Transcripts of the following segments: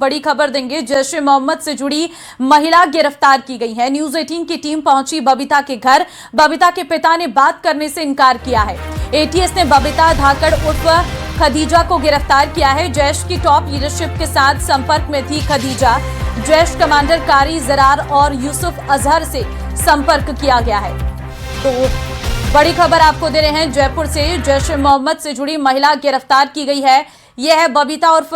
बड़ी खबर देंगे। जैश ए मोहम्मद से जुड़ी महिला गिरफ्तार की गई है। न्यूज 18 की टीम पहुंची बबीता के घर। बबीता के पिता ने बात करने से इनकार किया है। एटीएस ने बबीता धाकड़ उर्फ खदीजा को गिरफ्तार किया है। जैश की टॉप लीडरशिप के साथ संपर्क में थी खदीजा। जैश कमांडर कारी जरार और यूसुफ अजहर से संपर्क किया गया है। तो बड़ी खबर आपको दे रहे हैं जयपुर से। जैश ए मोहम्मद से जुड़ी महिला गिरफ्तार की गई है। यह है बबीता उर्फ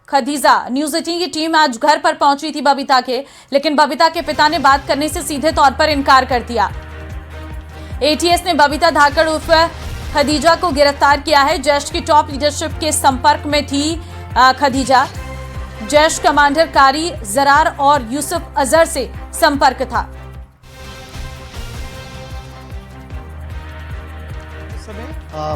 खदीजा। न्यूज 18 की टीम आज घर पर पहुंची थी बबीता के, लेकिन बबीता के पिता ने बात करने से सीधे तौर पर इनकार कर दिया। एटीएस ने बबीता धाकड़ उर्फ खदीजा को गिरफ्तार किया है। जैश की टॉप लीडरशिप के संपर्क में थी खदीजा। जैश कमांडर कारी जरार और यूसुफ अजहर से संपर्क था।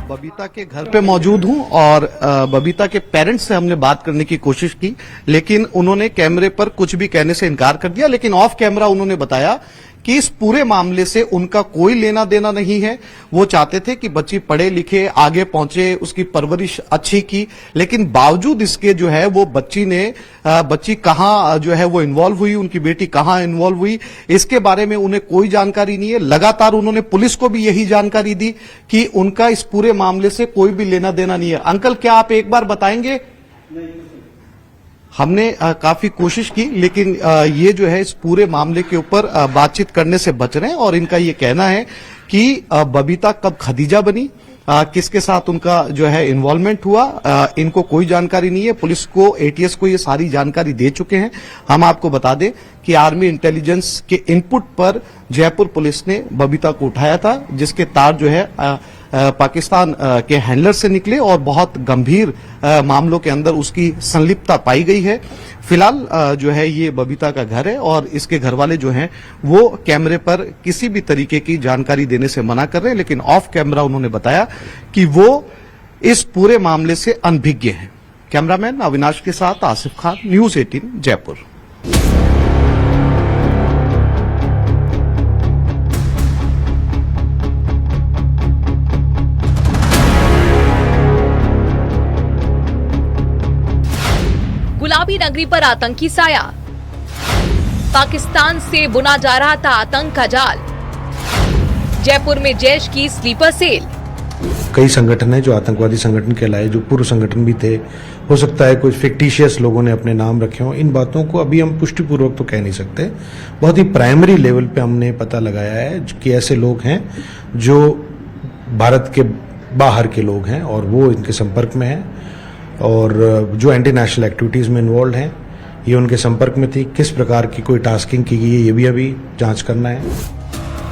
बबीता के घर पे मौजूद हूं और बबीता के पेरेंट्स से हमने बात करने की कोशिश की, लेकिन उन्होंने कैमरे पर कुछ भी कहने से इनकार कर दिया। लेकिन ऑफ कैमरा उन्होंने बताया कि इस पूरे मामले से उनका कोई लेना देना नहीं है। वो चाहते थे कि बच्ची पढ़े लिखे आगे पहुंचे, उसकी परवरिश अच्छी की, लेकिन बावजूद इसके जो है वो बच्ची कहां जो है वो इन्वॉल्व हुई, उनकी बेटी कहां इन्वॉल्व हुई, इसके बारे में उन्हें कोई जानकारी नहीं है। लगातार उन्होंने पुलिस को भी यही जानकारी दी कि उनका इस पूरे मामले से कोई भी लेना देना नहीं है। अंकल, क्या आप एक बार बताएंगे? हमने काफी कोशिश की, लेकिन ये जो है इस पूरे मामले के ऊपर बातचीत करने से बच रहे हैं और इनका ये कहना है कि बबीता कब खदीजा बनी, किसके साथ उनका जो है इन्वॉल्वमेंट हुआ, इनको कोई जानकारी नहीं है। पुलिस को, एटीएस को ये सारी जानकारी दे चुके हैं। हम आपको बता दें कि आर्मी इंटेलिजेंस के इनपुट पर जयपुर पुलिस ने बबीता को उठाया था, जिसके तार जो है पाकिस्तान के हैंडलर से निकले और बहुत गंभीर मामलों के अंदर उसकी संलिप्तता पाई गई है। फिलहाल जो है ये बबीता का घर है और इसके घर वाले जो हैं वो कैमरे पर किसी भी तरीके की जानकारी देने से मना कर रहे हैं, लेकिन ऑफ कैमरा उन्होंने बताया कि वो इस पूरे मामले से अनभिज्ञ हैं। कैमरामैन अविनाश के साथ आसिफ खान, न्यूज 18 जयपुर। गुलाबी नगरी पर आतंकी साया। पाकिस्तान से बुना जा रहा था आतंक का जाल। जयपुर में जैश की स्लीपर सेल। कई संगठन है जो आतंकवादी संगठन कहलाए, जो पूर्व संगठन भी थे। हो सकता है कुछ फिक्टिशियस लोगों ने अपने नाम रखे हों। इन बातों को अभी हम पुष्टिपूर्वक तो कह नहीं सकते। बहुत ही प्राइमरी लेवल पे हमने पता लगाया है कि ऐसे लोग हैं जो भारत के बाहर के लोग हैं और वो इनके संपर्क में हैं और जो एंटी नेशनल एक्टिविटीज में इन्वॉल्व हैं, ये उनके संपर्क में थी। किस प्रकार की कोई टास्किंग की गई है, ये भी अभी जांच करना है।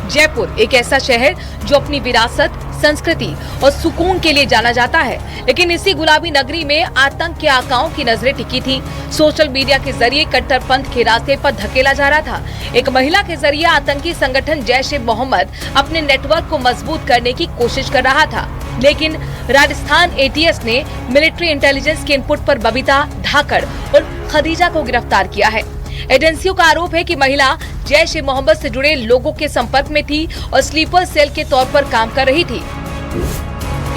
जयपुर एक ऐसा शहर जो अपनी विरासत, संस्कृति और सुकून के लिए जाना जाता है, लेकिन इसी गुलाबी नगरी में आतंक के आकाओं की नजरें टिकी थी। सोशल मीडिया के जरिए कट्टरपंथ के रास्ते पर धकेला जा रहा था। एक महिला के जरिए आतंकी संगठन जैश ए मोहम्मद अपने नेटवर्क को मजबूत करने की कोशिश कर रहा था, लेकिन राजस्थान एटीएस ने मिलिट्री इंटेलिजेंस के इनपुट पर बबीता धाकड़ और खदीजा को गिरफ्तार किया है। एजेंसियों का आरोप है कि महिला जैश ए मोहम्मद से जुड़े लोगों के संपर्क में थी और स्लीपर सेल के तौर पर काम कर रही थी।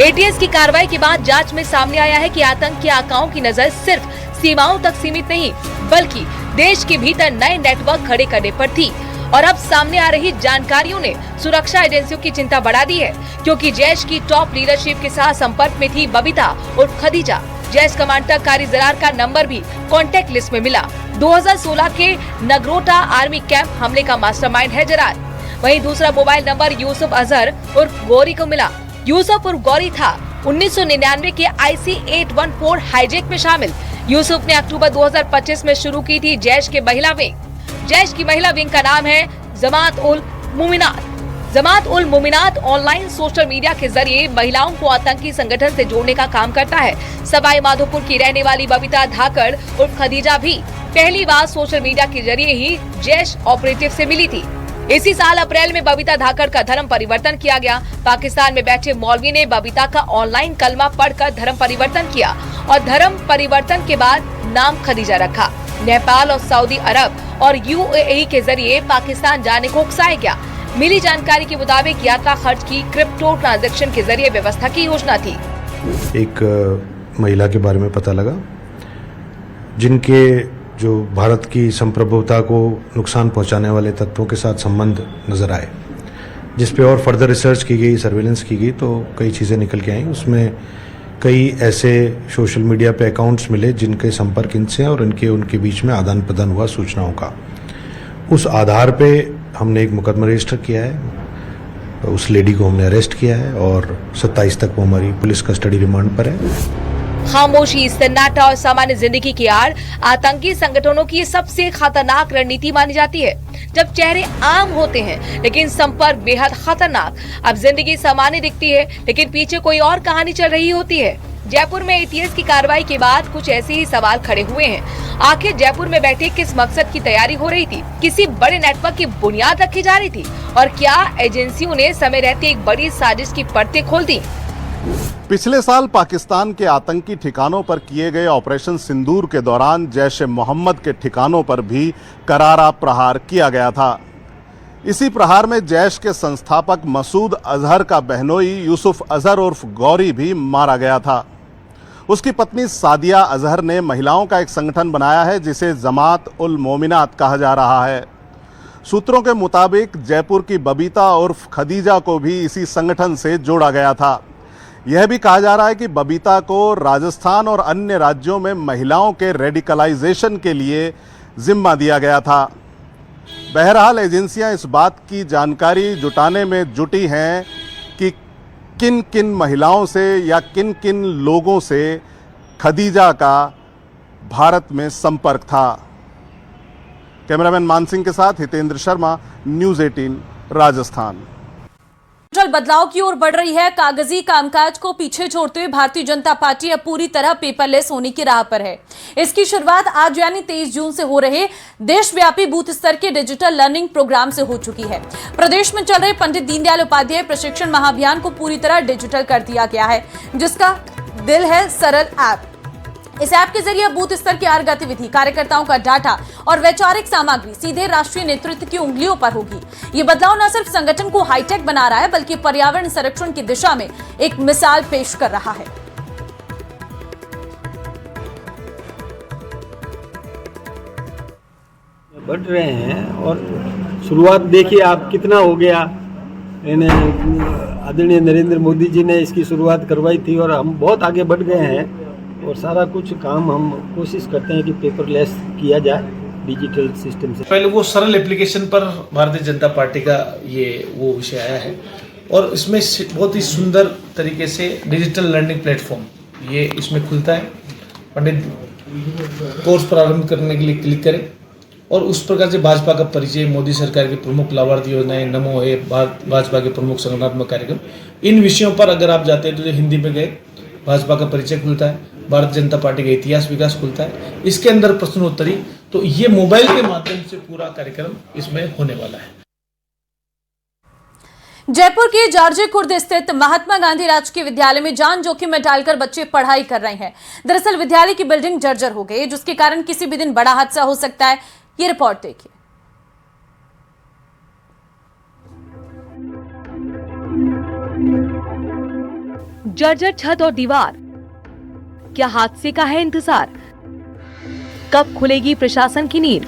एटीएस की कार्रवाई के बाद जांच में सामने आया है कि आतंक के आकाओं की नजर सिर्फ सीमाओं तक सीमित नहीं, बल्कि देश के भीतर नए नेटवर्क खड़े करने पर थी। और अब सामने आ रही जानकारियों ने सुरक्षा एजेंसियों की चिंता बढ़ा दी है, क्योंकि जैश की टॉप लीडरशिप के साथ संपर्क में थी बबीता और खदीजा। जैश कमांडर कारी जरार का नंबर भी कांटेक्ट लिस्ट में मिला। 2016 के नगरोटा आर्मी कैंप हमले का मास्टरमाइंड है जरार। वहीं दूसरा मोबाइल नंबर यूसुफ अजहर और गौरी को मिला। यूसुफ और गौरी था 1999 के IC 814 हाईजैक में शामिल। यूसुफ ने अक्टूबर 2025 में शुरू की थी जैश के महिला विंग। जैश की महिला विंग का नाम है Jamaat ul मुमिनात। Jamaat ul मुमिनात online social media के जरिए महिलाओं को आतंकी संगठन से जोड़ने का काम करता है। सवाई माधोपुर की रहने वाली बबीता धाकड़ और खदीजा भी पहली बार सोशल मीडिया के जरिए ही जैश ऑपरेटिव से मिली थी। इसी साल अप्रैल में बबीता धाकड़ का धर्म परिवर्तन किया गया। पाकिस्तान में बैठे मौलवी ने बबीता का ऑनलाइन कलमा पढ़कर धर्म परिवर्तन किया और धर्म परिवर्तन के बाद नाम खदीजा रखा। नेपाल और सऊदी अरब और UAE के जरिए पाकिस्तान जाने को उकसाया गया। मिली जानकारी के मुताबिक यात्रा खर्च की क्रिप्टो ट्रांजैक्शन के जरिए व्यवस्था की योजना थी। एक महिला के बारे में पता लगा जिनके जो भारत की संप्रभुता को नुकसान पहुंचाने वाले तत्वों के साथ संबंध नजर आए, जिस पे और फर्दर रिसर्च की गई, सर्वेलेंस की गई, तो कई चीज़ें निकल के आई। उसमें कई ऐसे सोशल मीडिया पे अकाउंट्स मिले जिनके संपर्क इनसे हैं और उनके बीच में आदान प्रदान हुआ सूचनाओं का। उस आधार पे हमने एक मुकदमा रजिस्टर किया है, उस लेडी को हमने अरेस्ट किया है और 27 तक वो हमारी पुलिस कस्टडी रिमांड पर है। खामोशी, सन्नाटा और सामान्य जिंदगी की आड़ आतंकी संगठनों की सबसे खतरनाक रणनीति मानी जाती है। जब चेहरे आम होते हैं लेकिन संपर्क बेहद खतरनाक। अब जिंदगी सामान्य दिखती है लेकिन पीछे कोई और कहानी चल रही होती है। जयपुर में एटीएस की कार्रवाई के बाद कुछ ऐसे ही सवाल खड़े हुए हैं। आखिर जयपुर में बैठे किस मकसद की तैयारी हो रही थी? किसी बड़े नेटवर्क की बुनियाद रखी जा रही थी? और क्या एजेंसियों ने समय रहते एक बड़ी साजिश की परतें खोल दी? पिछले साल पाकिस्तान के आतंकी ठिकानों पर किए गए ऑपरेशन सिंदूर के दौरान जैश-ए-मोहम्मद के ठिकानों पर भी करारा प्रहार किया गया था। इसी प्रहार में जैश के संस्थापक मसूद अजहर का बहनोई यूसुफ अजहर उर्फ गौरी भी मारा गया था। उसकी पत्नी सादिया अजहर ने महिलाओं का एक संगठन बनाया है जिसे जमात उल मोमिनात कहा जा रहा है। सूत्रों के मुताबिक जयपुर की बबीता उर्फ खदीजा को भी इसी संगठन से जोड़ा गया था। यह भी कहा जा रहा है कि बबीता को राजस्थान और अन्य राज्यों में महिलाओं के रेडिकलाइजेशन के लिए जिम्मा दिया गया था। बहरहाल एजेंसियां इस बात की जानकारी जुटाने में जुटी हैं कि किन किन महिलाओं से या किन किन लोगों से खदीजा का भारत में संपर्क था। कैमरामैन मानसिंह के साथ हितेंद्र शर्मा, न्यूज़ 18 राजस्थान। बदलाव की ओर बढ़ रही है। कागजी कामकाज को पीछे छोड़ते हुए भारतीय जनता पार्टी अब पूरी तरह पेपरलेस होने की राह पर है। इसकी शुरुआत आज यानी 23 जून से हो रहे देशव्यापी बूथ स्तर के डिजिटल लर्निंग प्रोग्राम से हो चुकी है। प्रदेश में चल रहे पंडित दीनदयाल उपाध्याय प्रशिक्षण महाअभियान को पूरी तरह डिजिटल कर दिया गया है, जिसका दिल है सरल ऐप। इस ऐप के जरिए बूथ स्तर की हर गतिविधि, कार्यकर्ताओं का डाटा और वैचारिक सामग्री सीधे राष्ट्रीय नेतृत्व की उंगलियों पर होगी। ये बदलाव न सिर्फ संगठन को हाईटेक बना रहा है बल्कि पर्यावरण संरक्षण की दिशा में एक मिसाल पेश कर रहा है। बढ़ रहे हैं और शुरुआत देखिए आप कितना हो गया। आदरणीय नरेंद्र मोदी जी ने इसकी शुरुआत करवाई थी और हम बहुत आगे बढ़ गए हैं और सारा कुछ काम हम कोशिश करते हैं कि पेपरलेस किया जाए डिजिटल सिस्टम से। पहले वो सरल एप्लीकेशन पर भारतीय जनता पार्टी का वो विषय आया है और इसमें बहुत ही सुंदर तरीके से डिजिटल लर्निंग प्लेटफॉर्म ये इसमें खुलता है। पंडित कोर्स प्रारंभ करने के लिए क्लिक करें और उस प्रकार से भाजपा का परिचय, मोदी सरकार की प्रमुख लाभार्थी योजनाएं, नमो है, भाजपा के प्रमुख संगठनात्मक कार्यक्रम, इन विषयों पर अगर आप जाते हैं तो हिंदी में गए भाजपा का परिचय खुलता है, भारतीय जनता पार्टी का इतिहास विकास खुलता है। इसके अंदर प्रश्नोत्तरी, तो ये मोबाइल के माध्यम से पूरा कार्यक्रम इसमें होने वाला है। जयपुर के जार्जे खुर्द स्थित महात्मा गांधी राजकीय विद्यालय में जान जोखिम में डालकर बच्चे पढ़ाई कर रहे हैं। दरअसल विद्यालय की बिल्डिंग जर्जर हो गई, जिसके कारण किसी भी दिन बड़ा हादसा हो सकता है। ये रिपोर्ट देखिए। जर्जर छत और दीवार, क्या हादसे का है इंतजार? कब खुलेगी प्रशासन की नींद?